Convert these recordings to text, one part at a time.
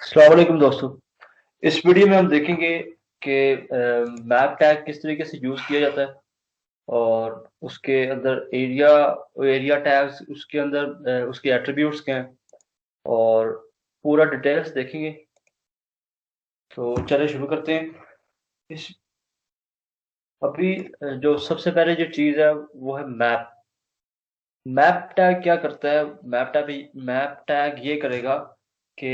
अस्सलाम वालेकुम दोस्तों। इस वीडियो में हम देखेंगे कि मैप टैग किस तरीके से यूज़ किया जाता है और उसके अंदर एरिया एरिया टैग्स उसके अंदर उसके एट्रीब्यूट्स क्या हैं और पूरा डिटेल्स देखेंगे। तो चलिए शुरू करते हैं। इस अभी जो सबसे पहले जो चीज़ है वो है मैप। मैप टैग क्या करता है? मैप टैग ये करेगा कि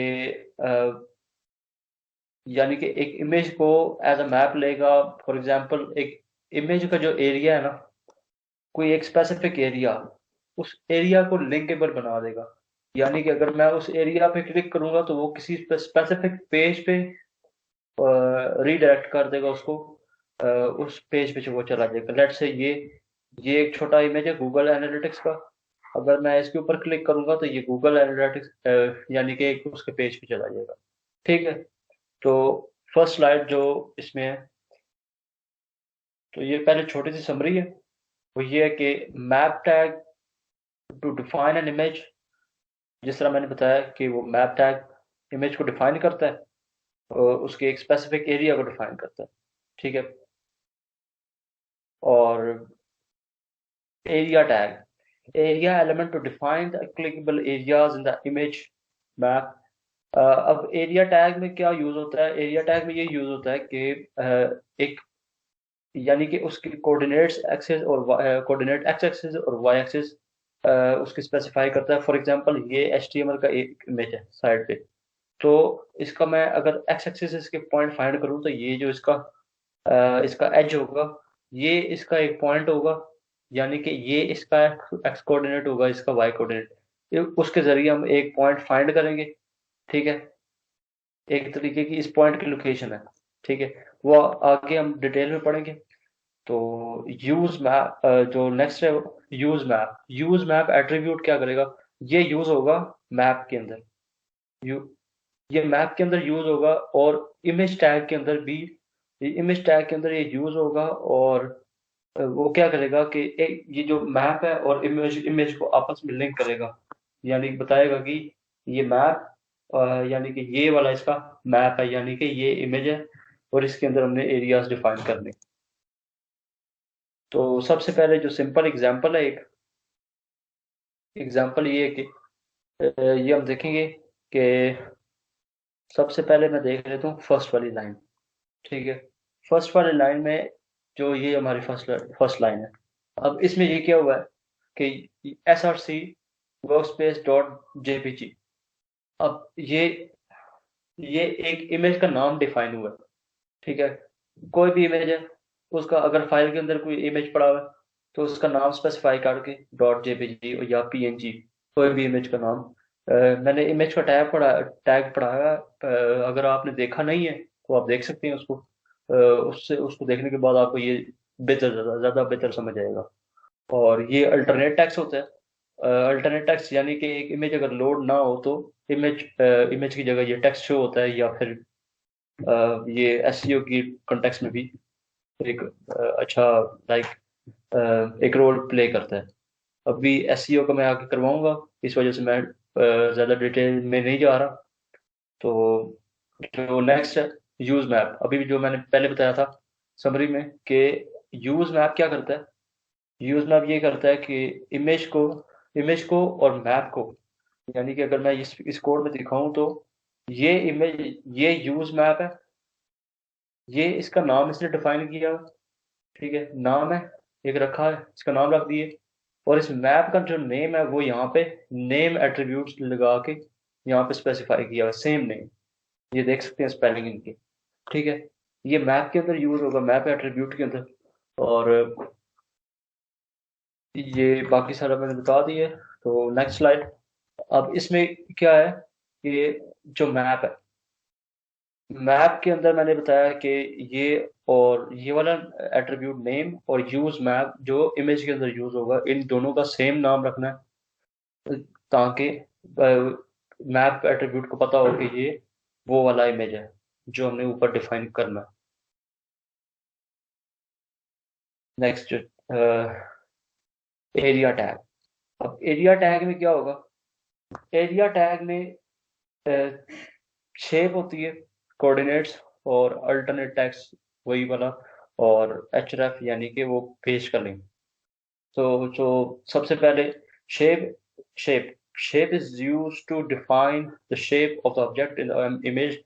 यानी कि एक इमेज को एज अ मैप लेगा। फॉर एग्जांपल एक इमेज का जो एरिया है ना, कोई एक स्पेसिफिक एरिया, उस एरिया को लिंकेबल बना देगा। यानी कि अगर मैं उस एरिया पे क्लिक करूंगा तो वो किसी स्पेसिफिक पेज पे रीडायरेक्ट कर देगा उसको। उस पेज पे जो वो चला जाएगा। लेट्स से ये एक छोटा इमेज है गूगल एनालिटिक्स का। अगर मैं इसके ऊपर क्लिक करूंगा तो ये गूगल एनालिटिक्स यानी कि एक उसके पेज पे चला जाएगा। ठीक है। तो फर्स्ट स्लाइड जो इसमें है, तो ये पहले छोटी सी समरी है। वो ये है कि map tag to define an image. जिस तरह मैंने बताया कि वो मैप टैग इमेज को डिफाइन करता है और उसके एक स्पेसिफिक एरिया को डिफाइन करता है। ठीक है। और area tag, area element to define the clickable areas in the image map. अब एरिया टैग में क्या यूज होता है? एरिया टैग में ये यूज होता है कि एक यानी कि उसकी कोऑर्डिनेट्स एक्सिस और कोऑर्डिनेट एक्स एक्सिस और वाई एक्सिस उसकी स्पेसिफाई करता है। फॉर एग्जांपल ये एचटीएमएल का एक इमेज है साइड पे। तो इसका मैं अगर एक्स एक्सिस इसके पॉइंट फाइंड करूं तो ये जो इसका एज होगा, ये इसका एक पॉइंट होगा। यानी कि ये इसका एक्स कोऑर्डिनेट होगा, इसका वाई कोऑर्डिनेट। उसके जरिए हम एक पॉइंट फाइंड करेंगे। ठीक है। एक तरीके की इस पॉइंट की लोकेशन है। ठीक है। वो आगे हम डिटेल में पढ़ेंगे। तो यूज मैप जो नेक्स्ट है, यूज मैप एट्रीब्यूट क्या करेगा? ये यूज होगा मैप के अंदर। यू ये मैप के अंदर यूज होगा और इमेज टैग के अंदर भी। इमेज टैग के अंदर ये यूज होगा और वो क्या करेगा कि एक ये जो मैप है और इमेज इमेज को आपस में लिंक करेगा। यानी बताएगा कि ये मैप यानी कि ये वाला इसका मैप है, यानी कि ये इमेज है और इसके अंदर हमने एरियाज डिफाइन करने। तो सबसे पहले जो सिंपल एग्जांपल है, एक एग्जांपल ये है कि ये हम देखेंगे कि सबसे पहले मैं देख लेता हूँ फर्स्ट वाली लाइन। ठीक है। फर्स्ट वाली लाइन में जो ये हमारी फर्स्ट लाइन है। अब इसमें ये क्या हुआ है कि src workspace.jpg। अब ये एक इमेज का नाम डिफाइन हुआ है। ठीक है। कोई भी इमेज है, उसका अगर फाइल के अंदर कोई इमेज पड़ा हुआ है तो उसका नाम स्पेसिफाई करके डॉट जेपीजी या पीएनजी, कोई भी इमेज का नाम। मैंने इमेज का टैग पढ़ाया। अगर आपने देखा नहीं है तो आप देख सकते हैं उसको। उससे उसको देखने के बाद आपको ये बेहतर ज़्यादा बेहतर समझ आएगा। और ये अल्टरनेट टैक्स होता है। अल्टरनेट टैक्स यानी कि एक इमेज अगर लोड ना हो तो इमेज की जगह ये टेक्स्ट शो होता है, या फिर ये एसईओ की कॉन्टेक्स्ट में भी एक अच्छा लाइक एक रोल प्ले करता है। अभी एसईओ का मैं आगे करवाऊंगा, इस वजह से मैं ज़्यादा डिटेल में नहीं जा रहा। तो जो नेक्स्ट है यूज मैप। अभी भी जो मैंने पहले बताया था समरी में कि यूज मैप क्या करता है। यूज मैप ये करता है कि इमेज को और मैप को, यानी कि अगर मैं इस कोड में दिखाऊं तो ये यूज मैप है। ये इसका नाम इसने डिफाइन किया। ठीक है। नाम है, एक रखा है, इसका नाम रख दिए। और इस मैप का जो नेम है वो यहाँ पे नेम एट्रीब्यूट्स लगा के यहाँ पे स्पेसिफाई किया है, सेम नेम। ये देख सकते हैं स्पेलिंग इनकी। ठीक है। ये मैप के अंदर यूज होगा, मैप एट्रीब्यूट के अंदर। और ये बाकी सारा मैंने बता दिया है। तो नेक्स्ट स्लाइड। अब इसमें क्या है कि जो मैप है, मैप के अंदर मैंने बताया कि ये और ये वाला एट्रीब्यूट नेम और यूज मैप जो इमेज के अंदर यूज होगा, इन दोनों का सेम नाम रखना है ताकि मैप एट्रीब्यूट को पता हो कि ये वो वाला इमेज है जो हमने ऊपर डिफाइन करना है। Next, area tag. अब एरिया टैग में क्या होगा? एरिया टैग में शेप होती है कोऑर्डिनेट्स, और अल्टरनेट टेक्स्ट वही वाला, और एचरेफ यानी कि वो पेज का लिंक। तो जो सबसे पहले shape shape shape is used to define the shape of the object in image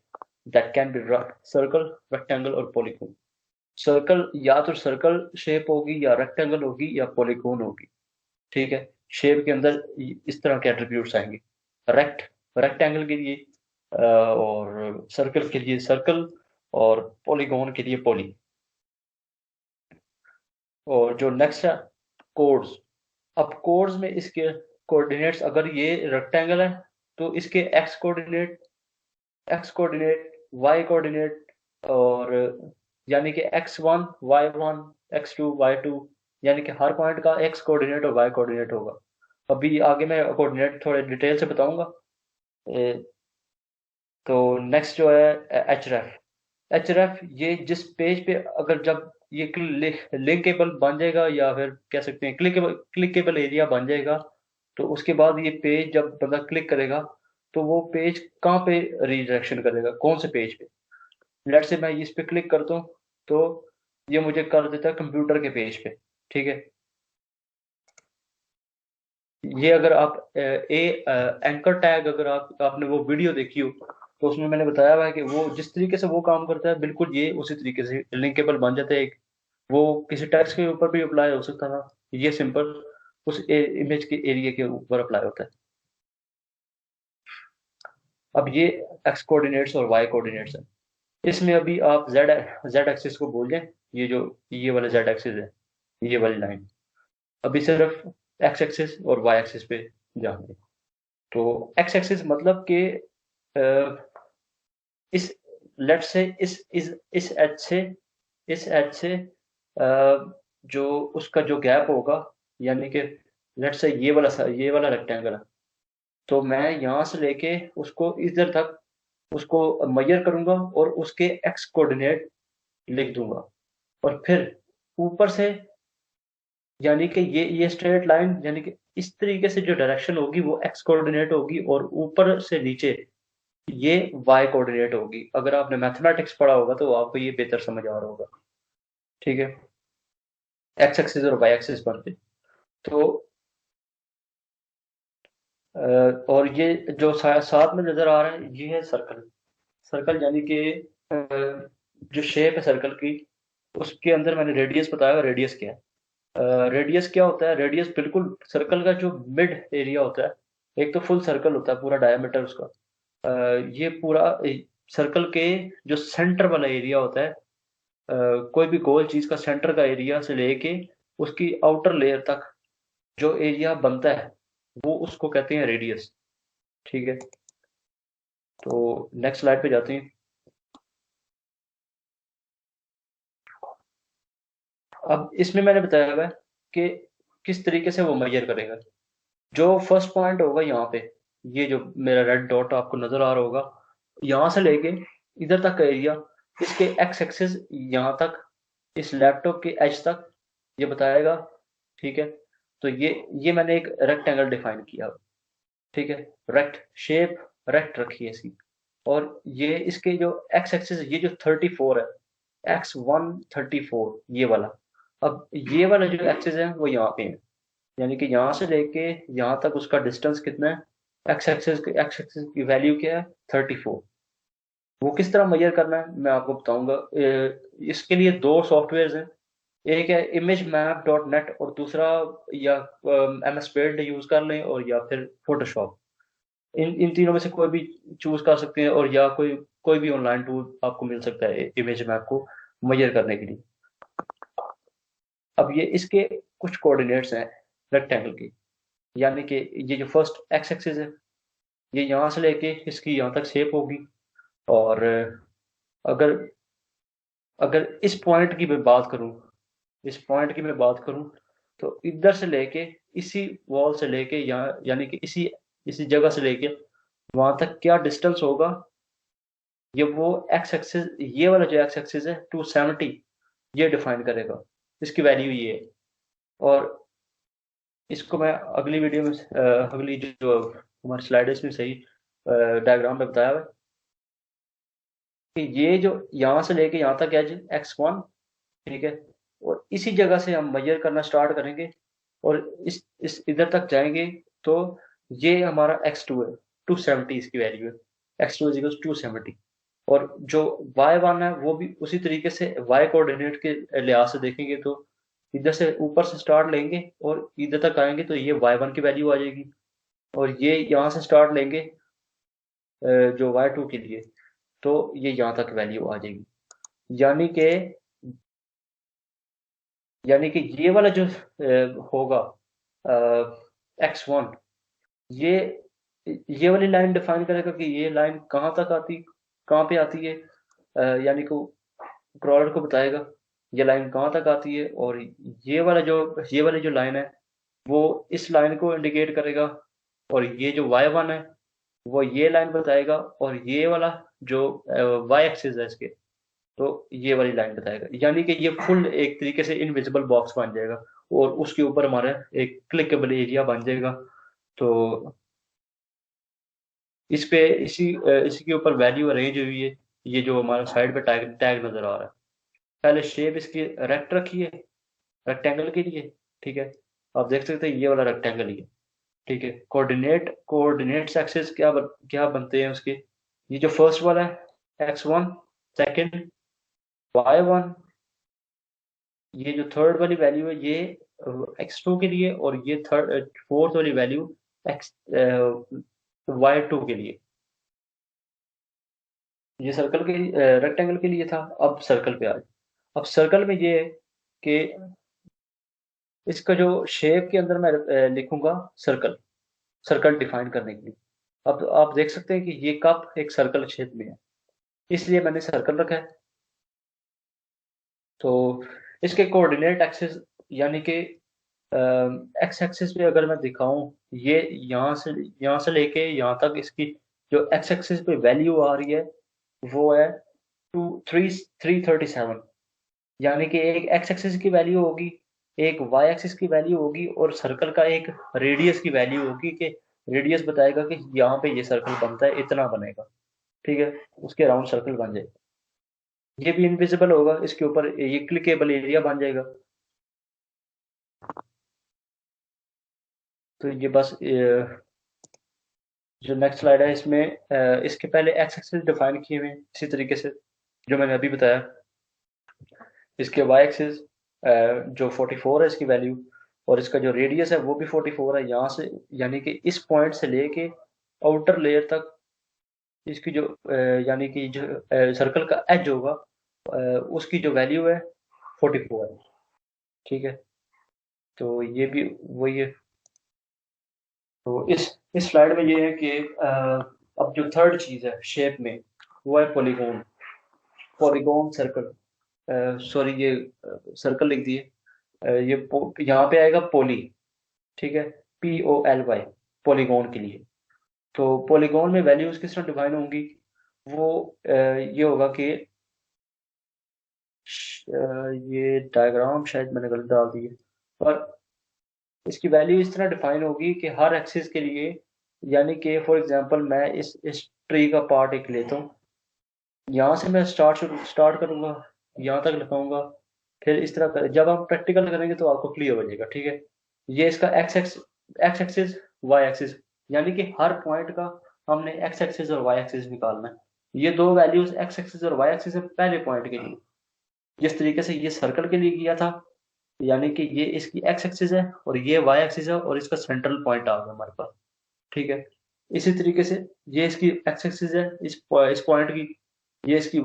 that can be circle, rectangle और पॉलीगॉन। सर्कल या तो सर्कल शेप होगी, या रेक्टेंगल होगी, या पॉलीगॉन होगी। ठीक है। शेप के अंदर इस तरह के एट्रीब्यूट्स आएंगे। रेक्टेंगल के लिए और सर्कल के लिए सर्कल, और पॉलीगॉन के लिए पॉली। और जो नेक्स्ट है कोड्स। अब कोड्स में इसके कोऑर्डिनेट्स, अगर ये रेक्टेंगल है तो इसके एक्स कोऑर्डिनेट, वाई कोऑर्डिनेट, और यानी कि x1 y1 x2 y2, यानी कि हर पॉइंट का एक्स कोऑर्डिनेट और वाई कोऑर्डिनेट होगा। अभी आगे मैं कोऑर्डिनेट थोड़े डिटेल से बताऊंगा। ए, तो नेक्स्ट जो है एच रेफ ये जिस पेज पे, अगर जब ये लिंकेबल बन जाएगा, या फिर कह सकते हैं क्लिकेबल एरिया बन जाएगा, तो उसके बाद ये पेज जब बंदा क्लिक करेगा, तो वो पेज कहाँ पे रीडायरेक्शन करेगा, कौन से पेज पे। लेट से मैं इस पे क्लिक करता हूँ, तो ये मुझे कर देता है कंप्यूटर के पेज पे। ठीक है। ये अगर आप एंकर टैग, अगर आपने वो वीडियो देखी हो, तो उसमें मैंने बताया हुआ है कि वो जिस तरीके से वो काम करता है, बिल्कुल ये उसी तरीके से लिंकेबल बन जाता है। एक वो किसी टेक्स्ट के ऊपर भी अप्लाई हो सकता था, ये सिंपल उस इमेज के एरिया के ऊपर अप्लाई होता है। अब ये एक्स कोऑर्डिनेट्स और वाई कोऑर्डिनेट्स है। इसमें अभी आप जेड जेड एक्सिस को भूल जाएं। ये जो ये वाला जेड एक्सिस है, ये वाली लाइन, अभी सिर्फ एक्स एक्सिस और वाई एक्सिस पे जाएंगे। तो एक्स एक्सिस मतलब कि इस लेट से इस एज से जो उसका जो गैप होगा, यानी कि लेट से ये वाला रेक्टेंगल है, तो मैं यहाँ से लेके उसको इधर तक उसको मेजर करूंगा, और उसके एक्स कोऑर्डिनेट लिख दूंगा। और फिर ऊपर से, यानी कि ये स्ट्रेट लाइन, यानी कि इस तरीके से जो डायरेक्शन होगी वो एक्स कोऑर्डिनेट होगी, और ऊपर से नीचे ये वाई कोऑर्डिनेट होगी। अगर आपने मैथमेटिक्स पढ़ा होगा तो आपको ये बेहतर समझ आ रहा होगा। ठीक है। एक्स एक्सिस और वाई एक्सिस पर थे। तो और ये जो साथ में नजर आ रहा है, ये है सर्कल। सर्कल यानी कि जो शेप है सर्कल की, उसके अंदर मैंने रेडियस बताया। रेडियस क्या है? रेडियस क्या होता है? रेडियस बिल्कुल सर्कल का जो मिड एरिया होता है। एक तो फुल सर्कल होता है, पूरा डायमीटर उसका। ये पूरा सर्कल के जो सेंटर वाला एरिया होता है, कोई भी गोल चीज का सेंटर का एरिया से लेके उसकी आउटर लेयर तक जो एरिया बनता है, वो उसको कहते हैं रेडियस। ठीक है। तो नेक्स्ट स्लाइड पे जाते हैं। अब इसमें मैंने बताया हुआ है कि किस तरीके से वो मेजर करेगा। जो फर्स्ट पॉइंट होगा यहाँ पे, ये जो मेरा रेड डॉट आपको नजर आ रहा होगा, यहाँ से लेके इधर तक का एरिया, इसके एक्स एक्सिस यहाँ तक, इस लैपटॉप के एज तक ये बताएगा। ठीक है। तो ये मैंने एक रेक्टेंगल डिफाइन किया। ठीक है। रेक्ट शेप रेक्ट रखी है इसकी। और ये इसके जो एक्स एक्सिस, ये जो 34 है, x1 34, ये वाला। अब ये वाला जो एक्सिस है वो यहाँ पे है, यानी कि यहाँ से लेके यहाँ तक उसका डिस्टेंस कितना है। एक्स एक्सिस की वैल्यू क्या है? 34। वो किस तरह मेजर करना है मैं आपको बताऊंगा। इसके लिए दो सॉफ्टवेयर हैं। एक है इमेज मैप डॉट नेट, और दूसरा या MS पेंट यूज कर लें, और या फिर फोटोशॉप। इन इन तीनों में से कोई भी चूज कर सकते हैं, और या कोई कोई भी ऑनलाइन टूल आपको मिल सकता है इमेज मैप को मेजर करने के लिए। अब ये इसके कुछ कोऑर्डिनेट्स हैं रेक्टेंगल की, यानी कि ये जो फर्स्ट एक्स एक्सिस है, ये यहाँ से लेके इसकी यहाँ तक शेप होगी। और अगर अगर इस पॉइंट की मैं बात करूं, इस पॉइंट की मैं बात करूं, तो इधर से लेके इसी वॉल से लेके यहाँ, यानी कि इसी इसी जगह से लेके वहां तक क्या डिस्टेंस होगा, ये वो एक्स एक्सिस, ये वाला जो एक्स एक्सिस है 270, ये डिफाइन करेगा। इसकी वैल्यू ये है। और इसको मैं अगली वीडियो में अगली जो हमारी स्लाइड है इसमें सही डायग्राम में बताया हुआ है। कि ये जो यहाँ से लेके यहाँ तक एज x1, ठीक है, और इसी जगह से हम मेजर करना स्टार्ट करेंगे और इस इधर तक जाएंगे, तो ये हमारा x2 है, 270 इसकी वैल्यू है, x2 इज 270। और जो y1 है वो भी उसी तरीके से y कोऑर्डिनेट के लिहाज से देखेंगे, तो इधर से ऊपर से स्टार्ट लेंगे और इधर तक आएंगे तो ये y1 की वैल्यू आ जाएगी, और ये यहाँ से स्टार्ट लेंगे जो y2 के लिए, तो ये यहाँ तक वैल्यू आ जाएगी। यानी कि यानी कि ये वाला जो होगा x1, ये ये वाली लाइन डिफाइन करेगा कि ये लाइन कहाँ तक आती, कहाँ पे आती है, यानी कि क्रॉलर को बताएगा ये लाइन कहाँ तक आती है, और ये वाली जो लाइन है वो इस लाइन को इंडिकेट करेगा, और ये जो y1 है वो ये लाइन बताएगा, और ये वाला जो y एक्सिस है इसके, तो ये वाली लाइन बताएगा। यानी कि ये फुल एक तरीके से इनविजिबल बॉक्स बन जाएगा, और उसके ऊपर हमारा एक क्लिकेबल एरिया बन जाएगा। तो इस पे इसी के ऊपर वैल्यू अरेंज हुई है, ये जो हमारा साइड पे टैग टैग नजर आ रहा है। पहले शेप इसकी रेक्ट रखी है, रेक्टेंगल के लिए, ठीक है, आप देख सकते हैं ये वाला रेक्टेंगल ही है, ठीक है। कोऑर्डिनेट्स एक्सिस क्या बनते हैं उसके, ये जो फर्स्ट वाला है x1, सेकंड y1, ये जो थर्ड वाली वैल्यू है ये x2 के लिए, और ये थर्ड फोर्थ वाली वैल्यू x y2 के लिए। ये सर्कल के रेक्टेंगल के लिए था। अब सर्कल पे आ जाए। अब सर्कल में ये है कि इसका जो शेप के अंदर मैं लिखूंगा सर्कल, सर्कल डिफाइन करने के लिए। अब आप देख सकते हैं कि ये कप एक सर्कल शेप में है, इसलिए मैंने सर्कल रखा है। तो इसके कोऑर्डिनेट एक्सिस, यानी कि एक्स एक्सिस पे अगर मैं दिखाऊं, ये यहाँ से लेके यहाँ तक इसकी जो एक्स एक्सिस पे वैल्यू आ रही है वो है 337। यानी कि एक एक्स एक्सिस की वैल्यू होगी, एक वाई एक्सिस की वैल्यू होगी, और सर्कल का एक रेडियस की वैल्यू होगी, कि रेडियस बताएगा कि यहाँ पे ये सर्कल बनता है, इतना बनेगा, ठीक है, उसके अराउंड सर्कल बन जाएगा। ये भी इनविजिबल होगा, इसके ऊपर ये क्लिकेबल एरिया बन जाएगा। तो ये बस जो नेक्स्ट स्लाइड है इसमें इसके पहले एक्स एक्सिस डिफाइन किए हुए हैं इसी तरीके से जो मैंने अभी बताया। इसके वाई एक्सिस जो 44 है इसकी वैल्यू, और इसका जो रेडियस है वो भी 44 है यहाँ से, यानी कि इस पॉइंट से लेके आउटर लेयर तक इसकी जो यानी कि जो सर्कल का एज होगा उसकी जो वैल्यू है 44 है, ठीक है। तो ये भी वही है। तो इस स्लाइड में ये है कि अब जो थर्ड चीज है शेप में वो है पॉलीगॉन, पॉलीगॉन सर्कल, सॉरी ये सर्कल लिख दिए, यहाँ पे आएगा पोली, ठीक है, POLY, पॉलीगॉन के लिए। तो पॉलीगॉन में वैल्यूज किस तरह डिफाइन होंगी, वो ये होगा कि ये डायग्राम शायद मैंने गलत डाल दी है, पर इसकी वैल्यू इस तरह डिफाइन होगी कि हर एक्सिस के लिए, यानी कि फॉर एग्जांपल मैं इस ट्री का पार्ट एक लेता हूँ, यहाँ से मैं स्टार्ट करूंगा, यहाँ तक लिखाऊंगा, फिर इस तरह जब हम प्रैक्टिकल करेंगे तो आपको क्लियर हो जाएगा, ठीक है। ये इसका एक्स एक्सिस, वाई एक्सिस, यानी कि हर पॉइंट का हमने एक्स एक्सिस और वाई एक्सिस निकालना है। ये दो वैल्यूज एक्स एक्सिस और वाई एक्सिस है पहले पॉइंट के लिए, जिस तरीके से ये सर्कल के लिए किया था, यानी कि ये इसकी एक्स एक्सिस है और ये वाई एक्सिस है, और इसका सेंट्रल पॉइंट आ गया हमारे पास, ठीक है। इसी तरीके से ये इसकी एक्स एक्सिस है, इस पॉइंट की, ये इसकी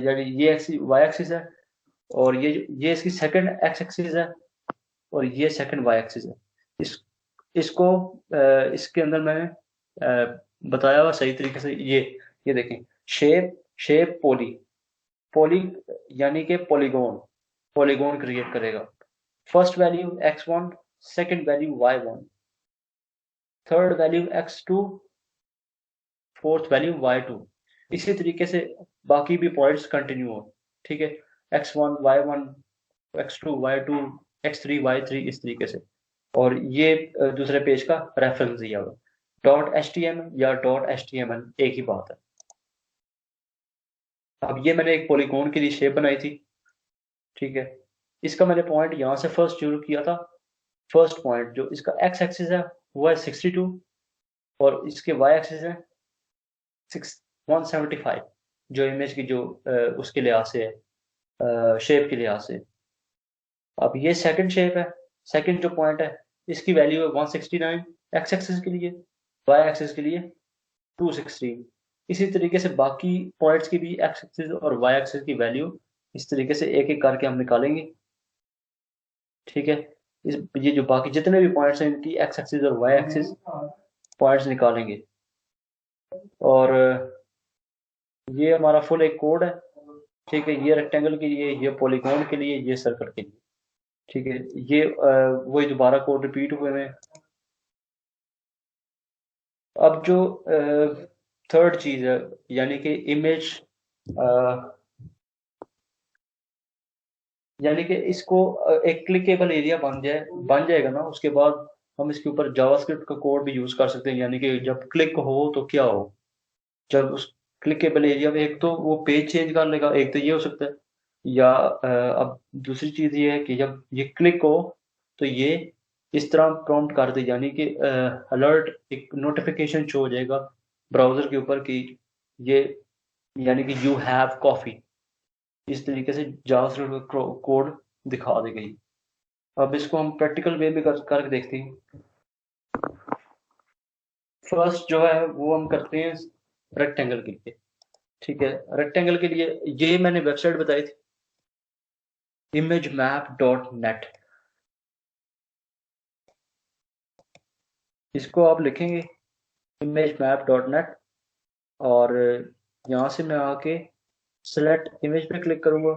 यानी ये एक्सिस वाई एक्सिस है, और ये इसकी सेकंड एक्स एक्सिस है, और ये सेकंड वाई एक्सिस है। इस इसको इसके अंदर मैंने बताया हुआ सही तरीके से, ये देखें, शेप शेप पोली, पोली यानी कि पॉलीगॉन, पॉलीगॉन क्रिएट करेगा। First value x1, second value y1, third value x2, fourth value y2। इसी तरीके से बाकी भी पॉइंट्स कंटिन्यू हो, ठीक है, x1 y1 x2 y2 x3 y3, इस तरीके से। और ये दूसरे पेज का रेफरेंस दिया हुआ, .html या .html एक ही बात है। अब ये मैंने एक पॉलीगॉन के लिए शेप बनाई थी, ठीक है। इसका मैंने पॉइंट यहाँ से फर्स्ट शुरू किया था। फर्स्ट पॉइंट जो इसका एक्स एक्सिस है वो है 62, और इसके वाई एक्सिस है 175, जो इमेज की जो उसके लिहाज से है, शेप के लिहाज से। अब ये सेकंड शेप है, सेकंड जो पॉइंट है इसकी वैल्यू है 169 एक्स एक्सिस के लिए, वाई एक्सिस के लिए 216। इसी तरीके से बाकी पॉइंट्स की भी एक्स एक्सिस और वाई एक्सिस की वैल्यू इस तरीके से एक एक करके हम निकालेंगे, ठीक है। ये जो बाकी जितने भी पॉइंट्स हैं इनकी एक्स एक्सिस और वाई एक्सिस पॉइंट्स निकालेंगे। और ये हमारा फुल एक कोड है, ठीक है। ये रेक्टेंगल के लिए, ये पॉलीगॉन के लिए, ये सर्कल के लिए, ठीक है। ये वही दोबारा कोड रिपीट हुए हैं। अब जो थर्ड चीज है, यानी कि इमेज, यानी कि इसको एक क्लिकेबल एरिया बन जाएगा ना, उसके बाद हम इसके ऊपर जावास्क्रिप्ट का कोड भी यूज कर सकते हैं। यानी कि जब क्लिक हो तो क्या हो, जब उस क्लिकेबल एरिया में एक तो वो पेज चेंज कर लेगा, एक तो ये हो सकता है, या अब दूसरी चीज ये है कि जब ये क्लिक हो तो ये इस तरह प्रॉम्प्ट कर दे, यानी कि अलर्ट, एक नोटिफिकेशन शो हो जाएगा ब्राउजर के ऊपर कि ये, यानी कि यू हैव कॉफी, इस तरीके से जावास्क्रिप्ट कोड दिखा देगा ये। अब इसको हम प्रैक्टिकल वे में करके देखते हैं। फर्स्ट जो है वो हम करते हैं रेक्टेंगल के लिए, ठीक है। रेक्टेंगल के लिए ये मैंने वेबसाइट बताई थी, imagemap.net। इसको आप लिखेंगे imagemap.net, और यहाँ से मैं आके सेलेक्ट इमेज पे क्लिक करूंगा।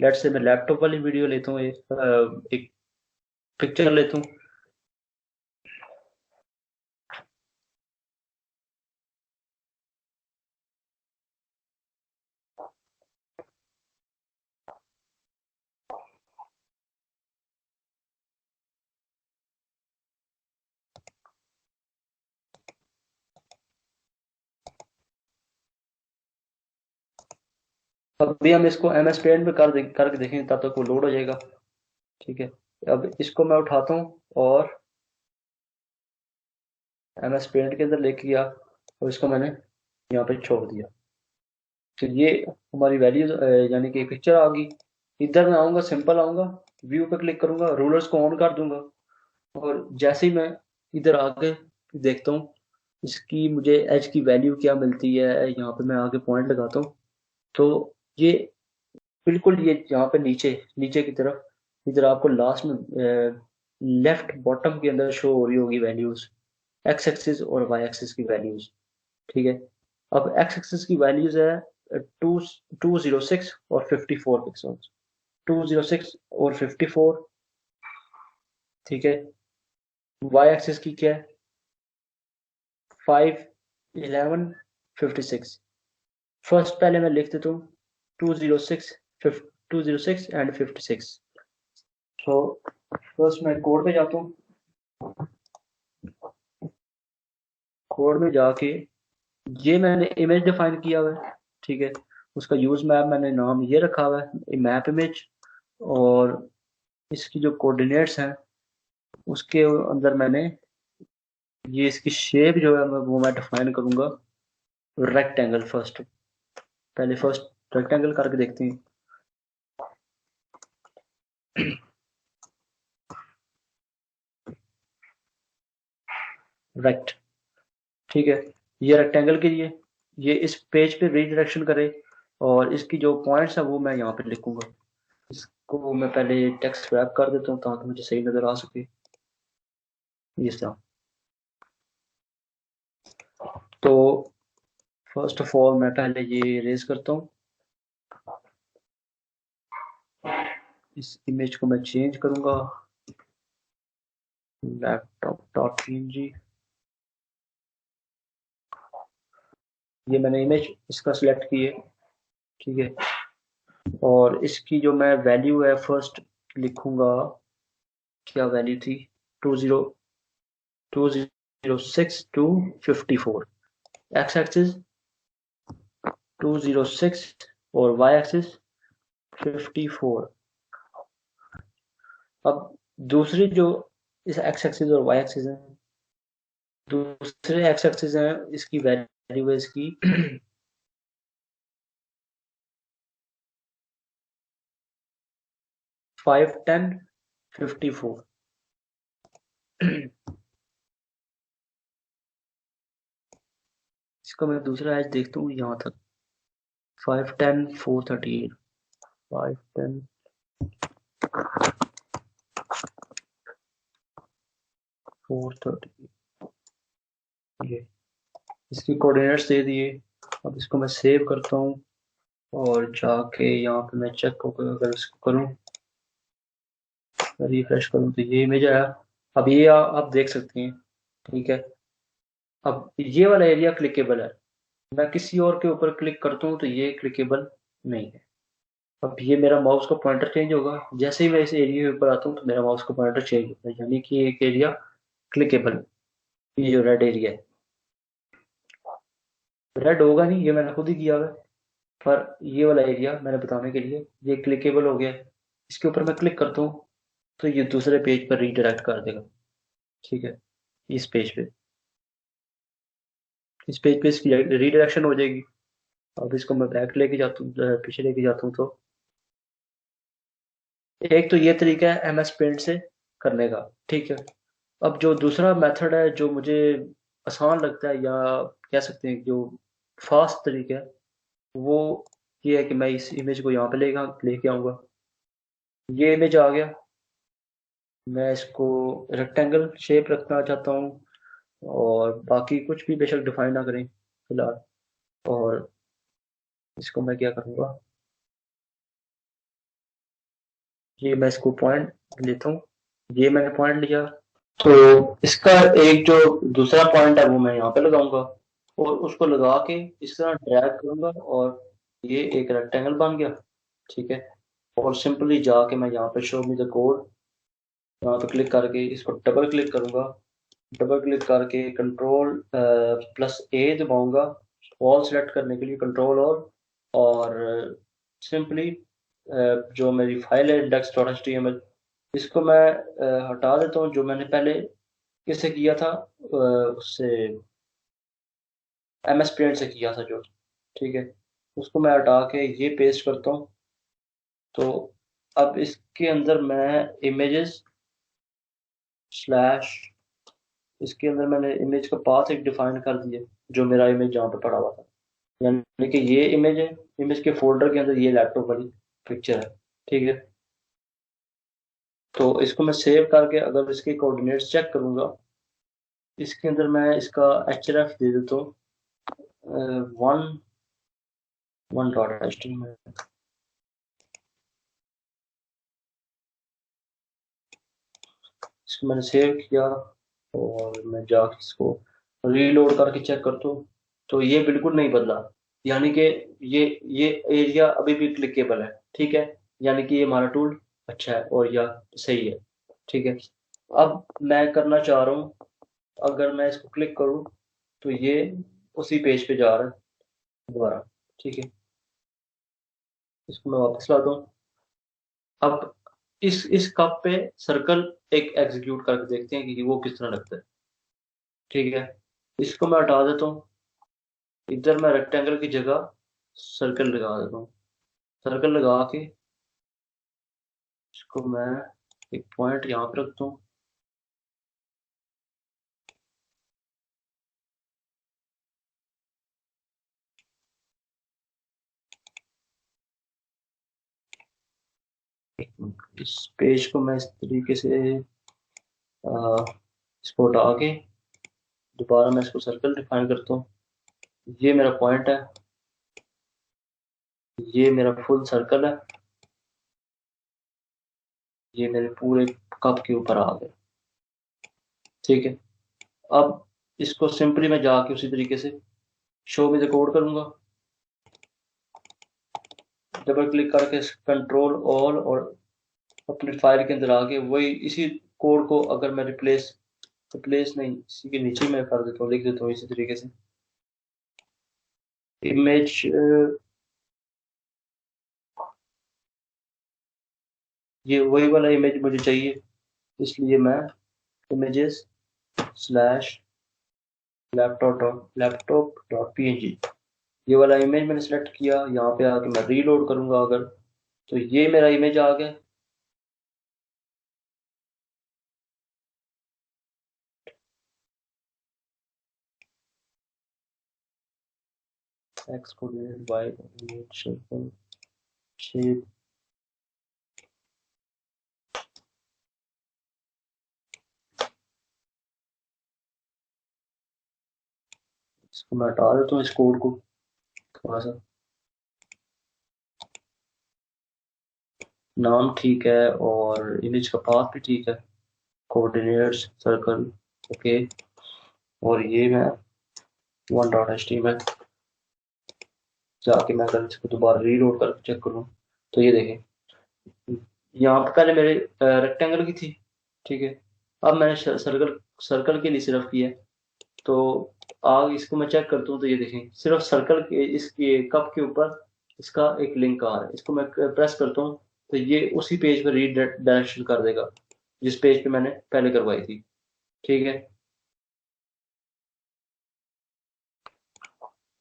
लेट से मैं लैपटॉप वाली वीडियो लेता हूँ, एक पिक्चर लेता हूँ। अभी हम इसको एम एस पेंट में करके देखेंगे, तब तक वो लोड हो जाएगा, ठीक है। अब इसको मैं उठाता हूँ और एम एस पेंट के अंदर लेके गया, और इसको मैंने यहाँ पे छोड़ दिया। तो ये हमारी वैल्यू, यानी कि पिक्चर आ गई। इधर मैं आऊंगा, सिंपल आऊंगा, व्यू पे क्लिक करूंगा, रूलर्स को ऑन कर दूंगा, और जैसे ही मैं इधर आके देखता हूँ इसकी मुझे एच की वैल्यू क्या मिलती है, यहाँ पे मैं आके पॉइंट लगाता हूँ, तो ये बिल्कुल ये यहाँ पे नीचे नीचे की तरफ, इधर आपको लास्ट में लेफ्ट बॉटम के अंदर शो हो रही होगी वैल्यूज, एक्स एक्सिस और वाई एक्सिस की वैल्यूज, ठीक है। अब एक्स एक्सिस की वैल्यूज है 206 और 54 पिक्सल्स, 206 और 54, ठीक है। वाई एक्सिस की क्या है, 5, 11, 56। फर्स्ट पहले मैं लिख देता हूँ 206, 206 एंड 56। तो फर्स्ट मैं कोड पे जाता हूँ, कोड में जाके ये मैंने इमेज डिफाइन किया हुआ है, ठीक है। उसका यूज मैप मैंने नाम ये रखा हुआ है मैप इमेज, और इसकी जो कोऑर्डिनेट्स हैं उसके अंदर मैंने ये इसकी शेप जो है वो मैं डिफाइन करूंगा रेक्टेंगल। फर्स्ट पहले फर्स्ट रेक्टेंगल करके देखते हैं। रेक्ट, ठीक है। ये रेक्टेंगल के लिए ये इस पेज पे रीडायरेक्शन करे, और इसकी जो पॉइंट्स है वो मैं यहाँ पे लिखूंगा। इसको मैं पहले टेक्स्ट रैप कर देता हूँ ताकि मुझे सही नजर आ सके, इस तरह। तो फर्स्ट ऑफ ऑल मैं पहले ये रेज करता हूँ, इस इमेज को मैं चेंज करूंगा, लैपटॉप डॉट पीएनजी। ये मैंने इमेज इसका सिलेक्ट की है, ठीक है। और इसकी जो मैं वैल्यू है फर्स्ट लिखूंगा क्या वैल्यू थी, 206 to 54। एक्स एक्सिस 206 और वाई एक्सिस 54। अब दूसरी जो इस एक्स एक्सिस और वाई एक्सिस है, दूसरे एक्स एक्सिस है, इसकी वैल्यू है इसकी 5, 10, 54। इसका मैं दूसरा एज देखता हूँ यहाँ तक, 5, 10, 438, 5, 10, 438, ये इसकी कोऑर्डिनेट्स दे दिए। अब इसको मैं सेव करता हूँ और जाके यहाँ पे मैं चेक अगर इसको करूँ, रिफ्रेश करूँ तो ये इमेज आया। अब ये आप देख सकते हैं, ठीक है। अब ये वाला एरिया क्लिकेबल है, मैं किसी और के ऊपर क्लिक करता हूँ तो ये क्लिकेबल नहीं है। अब ये मेरा माउस का पॉइंटर चेंज होगा, जैसे ही मैं इस एरिया के ऊपर आता हूँ तो मेरा माउस का पॉइंटर चेंज होता है, यानी कि एक एरिया क्लिकेबल, ये जो रेड एरिया है, रेड होगा नहीं, ये मैंने खुद ही किया हुआ है, पर ये वाला एरिया मैंने बताने के लिए ये क्लिकेबल हो गया। इसके ऊपर मैं क्लिक करता हूँ तो ये दूसरे पेज पर रीडायरेक्ट कर देगा, ठीक है। इस पेज पे, इस पेज पे इसकी रीडायरेक्शन हो जाएगी। अब इसको मैं बैक लेके जाता हूँ, पीछे लेके जाता हूँ, तो एक तो ये तरीका है एम एस पेंट से करने का, ठीक है। अब जो दूसरा मेथड है जो मुझे आसान लगता है, या कह सकते हैं जो फास्ट तरीका है, वो ये है कि मैं इस इमेज को यहाँ पे लेके आऊँगा। ये इमेज आ गया, मैं इसको रेक्टेंगल शेप रखना चाहता हूँ, और बाकी कुछ भी बेशक डिफाइन ना करें फिलहाल। और इसको मैं क्या करूँगा, ये मैं इसको पॉइंट लेता हूँ, ये मैंने पॉइंट लिया, तो इसका एक जो दूसरा पॉइंट है वो मैं यहाँ पे लगाऊंगा, और उसको लगा के इस तरह ड्रैग करूंगा, और ये एक रेक्टेंगल बन गया, ठीक है। और सिंपली जाके मैं यहाँ पे शो मी द कोड, यहाँ पे क्लिक करके इसको डबल क्लिक करूंगा, डबल क्लिक करके कंट्रोल+A दबाऊंगा ऑल सेलेक्ट करने के लिए, कंट्रोल और सिंपली जो मेरी फाइल है index.html, इसको मैं हटा देता हूँ, जो मैंने पहले किससे किया था, उससे एम एस पेंट से किया था जो, ठीक है। उसको मैं हटा के ये पेस्ट करता हूँ, तो अब इसके अंदर मैं इमेजेस स्लैश, इसके अंदर मैंने इमेज का पाथ एक डिफाइन कर दिया, जो मेरा इमेज जहाँ पे पड़ा हुआ था, यानी कि ये इमेज है, इमेज के फोल्डर के अंदर ये लैपटॉप वाली पिक्चर है, ठीक है। तो इसको मैं सेव करके अगर इसके कोऑर्डिनेट्स चेक करूंगा, इसके अंदर मैं इसका href दे देता हूँ, 1 में। इसको मैंने सेव किया, और मैं जाके इसको रीलोड करके चेक करता हूँ, तो ये बिल्कुल नहीं बदला, यानी कि ये एरिया अभी भी क्लिकेबल है, ठीक है। यानी कि ये हमारा टूल अच्छा है और या सही है, ठीक है। अब मैं करना चाह रहा हूँ, अगर मैं इसको क्लिक करूँ तो ये उसी पेज पे जा रहा है दोबारा, ठीक है। इसको मैं वापस लाता हूँ। अब इस कप पे सर्कल एक एग्जीक्यूट करके देखते हैं कि वो किस तरह लगता है, ठीक है। इसको मैं हटा देता हूँ, इधर मैं रेक्टेंगल की जगह सर्कल लगा देता हूँ, सर्कल लगा के इसको मैं एक पॉइंट यहाँ पे रखता हूँ। इस पेज को मैं इस तरीके से इसको हटा के दोबारा मैं इसको सर्कल डिफाइन करता हूँ। ये मेरा पॉइंट है, ये मेरा फुल सर्कल है, ये मेरे पूरे कप के ऊपर आ गया, ठीक है। अब इसको सिंपली मैं जाके उसी तरीके से शो में कोड करूंगा, डबल क्लिक करके कंट्रोल ऑल, और अपनी फाइल के अंदर आके वही इसी कोड को अगर मैं रिप्लेस नहीं, इसी के नीचे मैं कर देता हूँ, लिख देता हूँ इसी तरीके से इमेज, ये वही वाला इमेज मुझे चाहिए, इसलिए मैं इमेजेस स्लैश लैपटॉप.png, ये वाला इमेज मैंने सेलेक्ट किया। यहाँ पे आके मैं रीलोड करूंगा अगर, तो ये मेरा इमेज आ गया। X coordinate, Y coordinate, shape, इसको मैं हटा देता हूँ इस कोड को थोड़ा सा, नाम ठीक है और इमेज का पाथ भी ठीक है, कोऑर्डिनेट्स सर्कल, ओके। और ये मैं वन डॉट एच टी में जाके मैं अगर इसको दोबारा रीलोड करके चेक करूँ, तो ये देखें, यहाँ पे पहले मेरे रेक्टेंगल की थी, ठीक है। अब मैंने सर्कल सर्कल के लिए सिर्फ किया, तो आगे इसको मैं चेक करता हूँ, तो ये देखें सिर्फ सर्कल के इसके कप के ऊपर इसका एक लिंक आ रहा है, इसको मैं प्रेस करता हूँ, तो ये उसी पेज पर रीडायरेक्शन कर देगा जिस पेज पे मैंने पहले करवाई थी, ठीक है।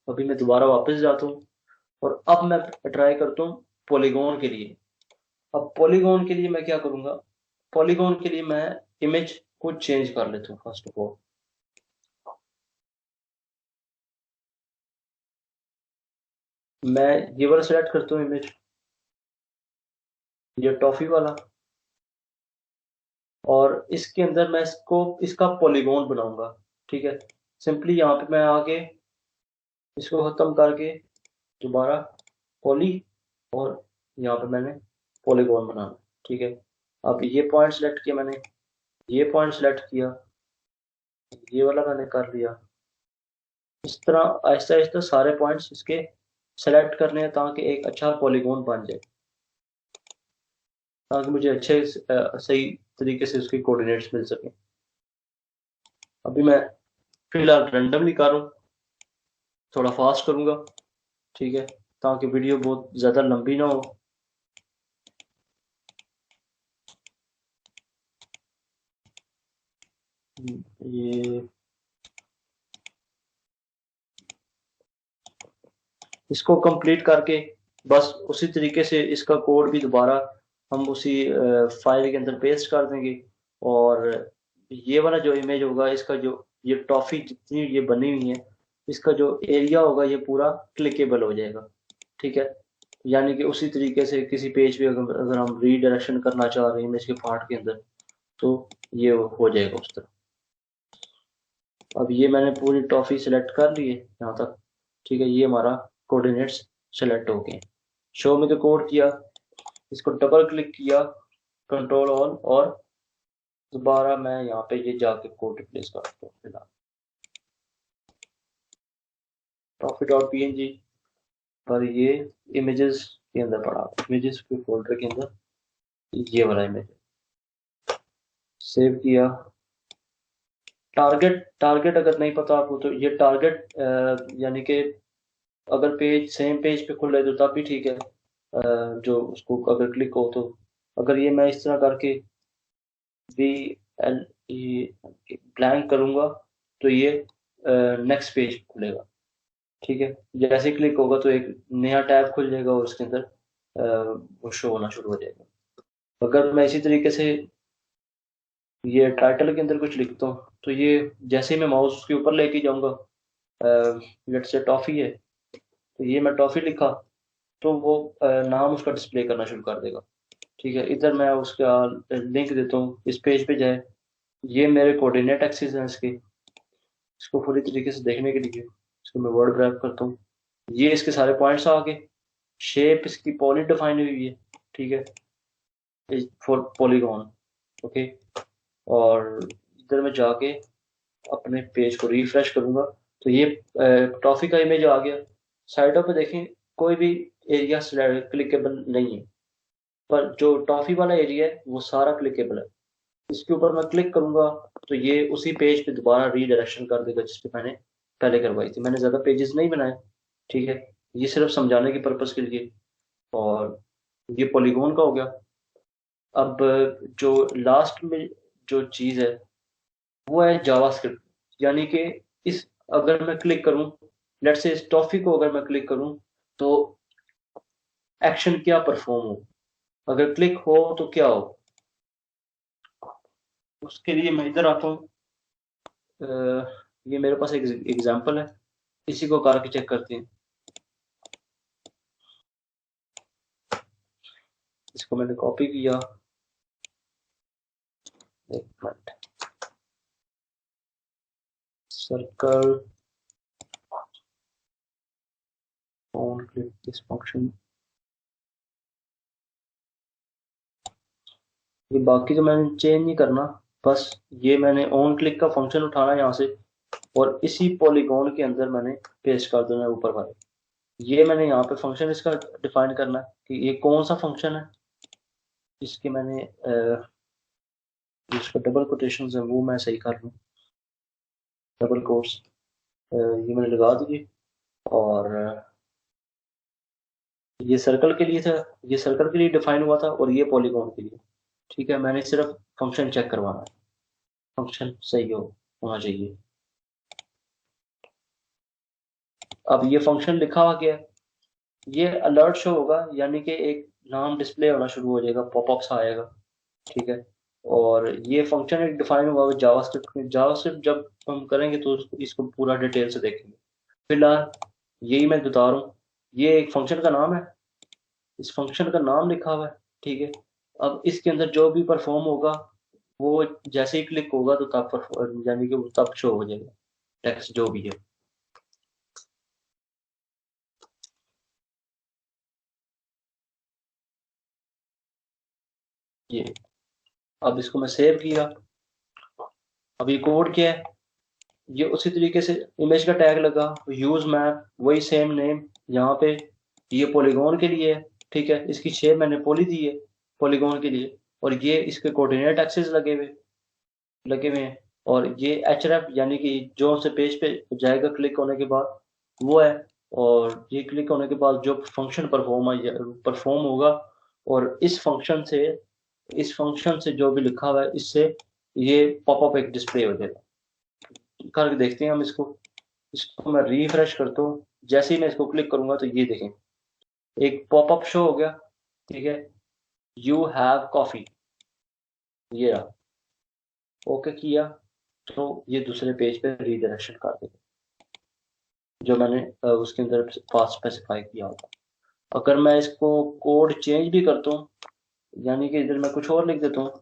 अभी मैं दोबारा वापस जाता हूँ और अब मैं ट्राई करता हूँ पॉलीगॉन के लिए। अब पॉलीगॉन के लिए मैं क्या करूंगा, पॉलीगॉन के लिए मैं इमेज को चेंज कर लेता हूँ फर्स्ट ऑफ ऑल। मैं ये वाला सेलेक्ट करता हूँ इमेज, ये टॉफी वाला, और इसके अंदर मैं इसका पॉलीगॉन बनाऊंगा, ठीक है। सिंपली यहाँ पे मैं आके इसको खत्म करके दोबारा पॉली, और यहाँ पे मैंने पॉलीगॉन बनाना, ठीक है। अब ये पॉइंट सेलेक्ट किया मैंने, ये पॉइंट सेलेक्ट किया, ये वाला मैंने कर लिया। इस तरह आहिस्ता आहिस्ता सारे पॉइंट्स इसके सेलेक्ट करने हैं ताकि एक अच्छा पॉलीगॉन बन जाए, ताकि मुझे अच्छे सही तरीके से उसके कोऑर्डिनेट्स मिल सके। अभी मैं फिलहाल रैंडमली कर रहा हूँ, थोड़ा फास्ट करूंगा, ठीक है, ताकि वीडियो बहुत ज़्यादा लंबी ना हो। ये इसको कंप्लीट करके बस उसी तरीके से इसका कोड भी दोबारा हम उसी फाइल के अंदर पेस्ट कर देंगे, और ये वाला जो इमेज होगा, इसका जो ये टॉफी जितनी ये बनी हुई है, इसका जो एरिया होगा ये पूरा क्लिकेबल हो जाएगा, ठीक है। यानी कि उसी तरीके से किसी पेज पे अगर हम रीडायरेक्शन करना चाह रहे हैं इमेज के पार्ट के अंदर, तो ये हो जाएगा उस तरह। अब ये मैंने पूरी टॉफी सेलेक्ट कर ली है यहाँ तक, ठीक है। ये हमारा कोऑर्डिनेट्स सेलेक्ट हो गए, शो में तो कोड किया, इसको डबल क्लिक किया, कंट्रोल ऑन, और दोबारा मैं यहाँ पे ये जाके कोड रिप्लेस करता हूँ फिलहाल, toffee dot P N G पर ये इमेजेस के अंदर पड़ा, इमेजेस के फोल्डर के अंदर ये वाला इमेज सेव किया। टारगेट टारगेट अगर नहीं पता आपको, तो ये टारगेट यानी कि अगर पेज सेम पेज पे खुले तो तब भी ठीक है, जो उसको अगर क्लिक हो तो, अगर ये मैं इस तरह करके बी एल ई ब्लैंक करूंगा, तो ये नेक्स्ट पेज खुलेगा, ठीक है। जैसे क्लिक होगा तो एक नया टैब खुल जाएगा और उसके अंदर वो शो होना शुरू हो जाएगा। अगर मैं इसी तरीके से ये टाइटल के अंदर कुछ लिखता हूँ, तो ये जैसे ही मैं माउस के ऊपर लेके जाऊंगा, लेट से टॉफी है, तो ये मैं टॉफी लिखा, तो वो नाम उसका डिस्प्ले करना शुरू कर देगा, ठीक है। इधर मैं उसका लिंक देता हूँ, इस पेज पे जाए, ये मेरे कोऑर्डिनेट एक्सिस हैं इसके, इसको पूरी तरीके से देखने के लिए इसको मैं वर्ड ग्रैब करता हूँ, ये इसके सारे पॉइंट्स आ गए, शेप इसकी पॉली डिफाइन हुई है, ठीक है, फॉर पॉलीगॉन, ओके। और इधर मैं जाके अपने पेज को रिफ्रेश करूंगा, तो ये टॉफी का इमेज आ गया। साइडों पे देखें कोई भी एरिया क्लिकेबल नहीं है, पर जो टॉफी वाला एरिया है वो सारा क्लिकेबल है, इसके ऊपर मैं क्लिक करूंगा तो ये उसी पेज पे दोबारा रीडायरेक्शन कर देगा जिस पे मैंने पहले करवाई थी। मैंने ज्यादा पेजेस नहीं बनाए, ठीक है, ये सिर्फ समझाने के पर्पज के लिए। और ये पॉलीगॉन का हो गया। अब जो लास्ट में जो चीज है वो है जावास्क्रिप्ट, यानी कि इस अगर मैं क्लिक करूं, लेट्स से इस टॉफी को अगर मैं क्लिक करूं तो एक्शन क्या परफॉर्म हो, अगर क्लिक हो तो क्या हो। उसके लिए मैं इधर आता हूँ। ये मेरे पास एक एग्जांपल है, इसी को करके चेक करते हैं। इसको मैंने कॉपी किया, एक minute, circle on click this function. ये बाकी तो मैंने चेंज नहीं करना, बस ये मैंने ऑन क्लिक का फंक्शन उठाना है यहाँ से और इसी पॉलीगॉन के अंदर मैंने पेस्ट कर देना है ऊपर वाले। ये मैंने यहाँ पे फंक्शन इसका डिफाइन करना है कि ये कौन सा फंक्शन है। इसके मैंने जिसका डबल कोटेशन है वो मैं सही कर लूँ, डबल कोट्स ये मैंने लगा दिए। और ये सर्कल के लिए था, ये सर्कल के लिए डिफाइन हुआ था और ये पॉलीगॉन के लिए। ठीक है, मैंने सिर्फ फंक्शन चेक करवाना है, फंक्शन सही होना चाहिए। अब ये फंक्शन लिखा हुआ गया, ये अलर्ट शो होगा, यानी कि एक नाम डिस्प्ले होना शुरू हो जाएगा, पॉपअप्स आएगा। ठीक है, और ये फंक्शन एक डिफाइन हुआ जावास्क्रिप्ट में। जावास्क्रिप्ट जब हम करेंगे तो इसको पूरा डिटेल से देखेंगे। फिलहाल यही मैं बता रहा हूँ, ये एक फंक्शन का नाम है, इस फंक्शन का नाम लिखा हुआ है। ठीक है, अब इसके अंदर जो भी परफॉर्म होगा वो जैसे ही क्लिक होगा तो तब यानी कि वो तब शो हो जाएगा, टेक्स्ट जो भी है। ये अब इसको मैं सेव किया। अब ये कोड क्या है, ये उसी तरीके से इमेज का टैग लगा, यूज मैप, वही सेम नेम यहाँ पे। ये पॉलीगॉन के लिए है, ठीक है, इसकी शेप मैंने पॉली दी है पॉलीगॉन के लिए। और ये इसके कोऑर्डिनेट एक्सिस लगे हुए हैं। और ये एच यानी कि जो से पेज पे जाएगा क्लिक होने के बाद वो है। और ये क्लिक होने के बाद जो फंक्शन परफॉर्म होगा, और इस फंक्शन से जो भी लिखा हुआ है इससे ये पॉपअप एक डिस्प्ले हो जाएगा। करके देखते हैं हम इसको। इसको मैं रिफ्रेश करता हूँ, जैसे ही मैं इसको क्लिक करूंगा तो ये देखें एक पॉपअप शो हो गया। ठीक है, यू हैव कॉफी, ये रहा। ओके किया तो ये दूसरे पेज पे रीडायरेक्शन कर देगा जो मैंने उसके अंदर पास स्पेसिफाई किया होगा। अगर मैं इसको कोड चेंज भी करता हूँ, यानी कि इधर मैं कुछ और लिख देता हूँ,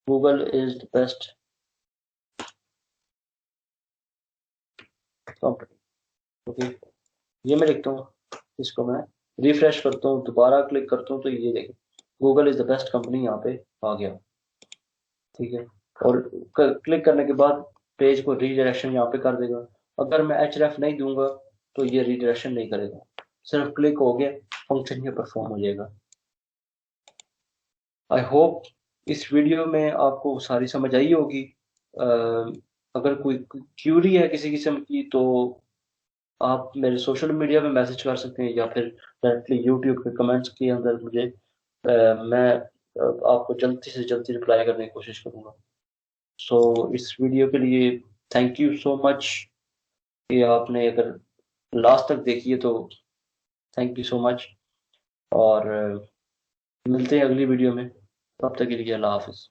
Google is the best company. Okay, ये मैं लिखता हूँ, इसको मैं रिफ्रेश करता हूँ, दोबारा क्लिक करता हूँ तो ये देखें Google is the best company यहाँ पे आ गया। ठीक है, और क्लिक करने के बाद पेज को रीडायरेक्शन यहाँ पे कर देगा। अगर मैं एच नहीं दूंगा तो ये रीडायरेक्शन नहीं करेगा, सिर्फ क्लिक हो गया फंक्शन ये परफॉर्म हो जाएगा। आई होप इस वीडियो में आपको सारी समझ आई होगी। अ, अगर कोई क्यूरी है किसी किस्म की तो आप मेरे सोशल मीडिया पे मैसेज कर सकते हैं या फिर डायरेक्टली यूट्यूब के कमेंट्स के अंदर मुझे मैं आपको जल्दी से जल्दी रिप्लाई करने की कोशिश करूंगा। सो इस वीडियो के लिए थैंक यू सो मच कि आपने अगर लास्ट तक देखी है तो थैंक यू सो मच। और मिलते हैं अगली वीडियो में, तब तक के लिए अल्लाह हाफिज़।